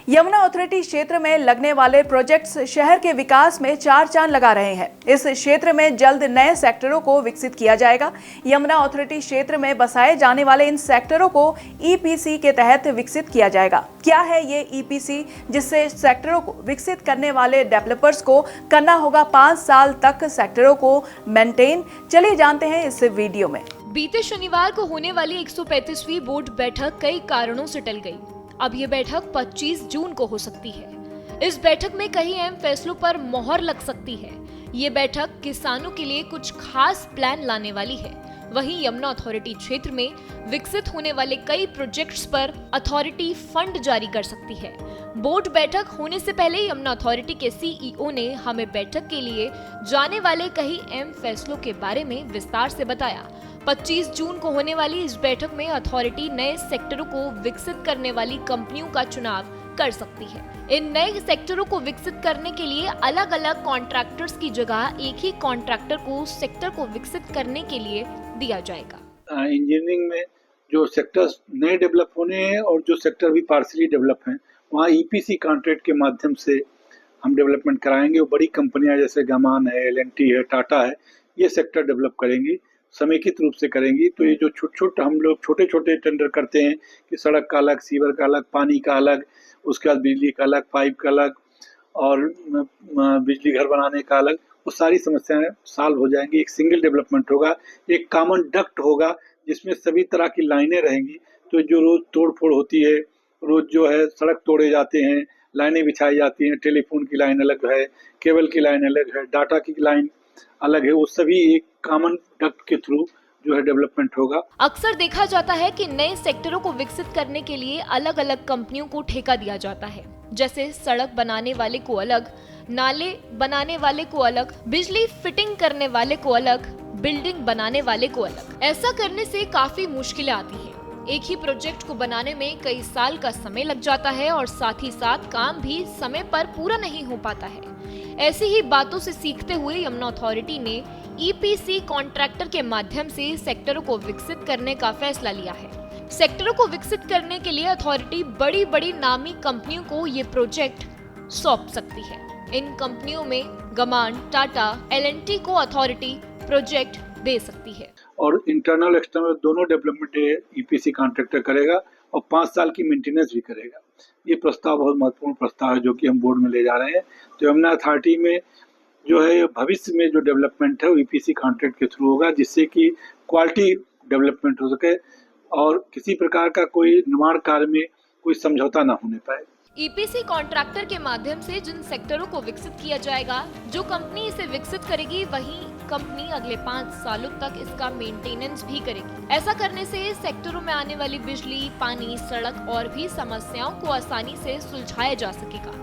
Yamuna authority क्षेत्र में लगने वाले प्रोजेक्ट्स शहर के विकास में चार चांद लगा रहे हैं। इस क्षेत्र में जल्द नए सेक्टरों को विकसित किया जाएगा। यमुना अथॉरिटी क्षेत्र में बसाए जाने वाले इन सेक्टरों को ईपीसी के तहत विकसित किया जाएगा। क्या है ये ईपीसी, जिससे सेक्टरों को विकसित करने वाले डेवलपर्स को करना होगा 5 साल तक सेक्टरों को मेंटेन। चलिए जानते हैं इस वीडियो में। बीते शनिवार को होने वाली 135वीं बोर्ड बैठक कई कारणों से टल गई। अब ये बैठक 25 जून को हो सकती है। इस बैठक में कई अहम फैसलों पर मोहर लग सकती है। ये बैठक किसानों के लिए कुछ खास प्लान लाने वाली है। वहीं यमुना अथॉरिटी क्षेत्र में विकसित होने वाले कई प्रोजेक्ट्स पर अथॉरिटी फंड जारी कर सकती है। बोर्ड बैठक होने से पहले यमुना अथॉरिटी के सीईओ ने हमें बैठक के लिए जाने वाले कई अहम फैसलों के बारे में विस्तार से बताया। 25 जून को होने वाली इस बैठक में अथॉरिटी नए सेक्टरों को विकसित करने वाली कंपनियों का चुनाव कर सकती है। इन नए सेक्टरों को विकसित करने के लिए अलग अलग कॉन्ट्रैक्टर्स की जगह एक ही कॉन्ट्रैक्टर को सेक्टर को विकसित करने के लिए दिया जाएगा। इंजीनियरिंग में जो सेक्टर्स नए डेवलप होने हैं और जो सेक्टर भी पार्शियली डेवलप हैं, वहाँ ईपीसी कॉन्ट्रैक्ट के माध्यम से हम डेवलपमेंट कराएंगे। वो बड़ी कंपनियां जैसे गमान है, एल&टी है, टाटा है, ये सेक्टर डेवलप करेंगी, समेकित रूप से करेंगी। तो ये जो हम लोग छोटे छोटे टेंडर करते हैं कि सड़क का अलग, सीवर का अलग, पानी का अलग, उसके बाद बिजली का अलग, पाइप का अलग और बिजली घर बनाने का अलग, वो सारी समस्याएं सॉल्व हो जाएंगी। एक सिंगल डेवलपमेंट होगा, एक कॉमन डक्ट होगा जिसमें सभी तरह की लाइनें रहेंगी। तो जो रोज तोड़ फोड़ होती है, रोज जो है सड़क तोड़े जाते हैं, लाइनें बिछाई जाती हैं, टेलीफोन की लाइन अलग है, केबल की लाइन अलग है, डाटा की लाइन अलग है, वो सभी एक कॉमन डक्ट के थ्रू जो है डेवलपमेंट होगा। अक्सर देखा जाता है कि नए सेक्टरों को विकसित करने के लिए अलग अलग कंपनियों को ठेका दिया जाता है। जैसे सड़क बनाने वाले को अलग, नाले बनाने वाले को अलग, बिजली फिटिंग करने वाले को अलग, बिल्डिंग बनाने वाले को अलग। ऐसा करने से काफी मुश्किलें आती है। एक ही प्रोजेक्ट को बनाने में कई साल का समय लग जाता है और साथ ही साथ काम भी समय पर पूरा नहीं हो पाता है। ऐसी ही बातों से सीखते हुए यमुना अथॉरिटी ने ईपीसी कॉन्ट्रैक्टर के माध्यम से सेक्टरों को विकसित करने का फैसला लिया है। सेक्टरों को विकसित करने के लिए अथॉरिटी बड़ी बड़ी नामी कंपनियों को ये प्रोजेक्ट सौंप सकती है। इन कंपनियों में गमान, टाटा, एल&टी को अथॉरिटी प्रोजेक्ट दे सकती है और इंटरनल एक्सटर्नल दोनों डेवलपमेंट ईपीसी कॉन्ट्रैक्टर करेगा और 5 साल की मेंटेनेंस भी करेगा। ये प्रस्ताव बहुत महत्वपूर्ण प्रस्ताव है जो कि हम बोर्ड में ले जा रहे हैं। तो यमुना अथॉरिटी में जो है भविष्य में जो डेवलपमेंट है वो ईपीसी कॉन्ट्रैक्ट के थ्रू होगा, जिससे कि क्वालिटी डेवलपमेंट हो सके और किसी प्रकार का कोई निर्माण कार्य में कोई समझौता ना होने पाए। ईपीसी कॉन्ट्रैक्टर के माध्यम से जिन सेक्टरों को विकसित किया जाएगा, जो कंपनी इसे विकसित करेगी वही कंपनी अगले 5 सालों तक इसका मेंटेनेंस भी करेगी। ऐसा करने से सेक्टरों में आने वाली बिजली, पानी, सड़क और भी समस्याओं को आसानी से सुलझाया जा सकेगा।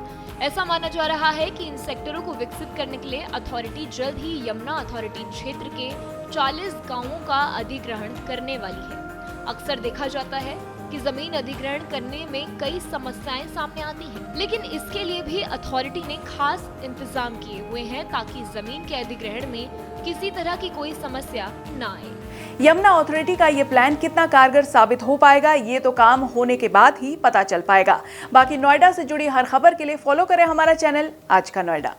ऐसा माना जा रहा है कि इन सेक्टरों को विकसित करने के लिए अथॉरिटी जल्द ही यमुना अथॉरिटी क्षेत्र के 40 गांवों का अधिग्रहण करने वाली है। अक्सर देखा जाता है कि जमीन अधिग्रहण करने में कई समस्याएं सामने आती हैं, लेकिन इसके लिए भी अथॉरिटी ने खास इंतजाम किए हुए हैं ताकि जमीन के अधिग्रहण में किसी तरह की कोई समस्या न आए। यमुना अथॉरिटी का ये प्लान कितना कारगर साबित हो पाएगा, ये तो काम होने के बाद ही पता चल पाएगा। बाकी नोएडा से जुड़ी हर खबर के लिए फॉलो करें हमारा चैनल आज का नोएडा।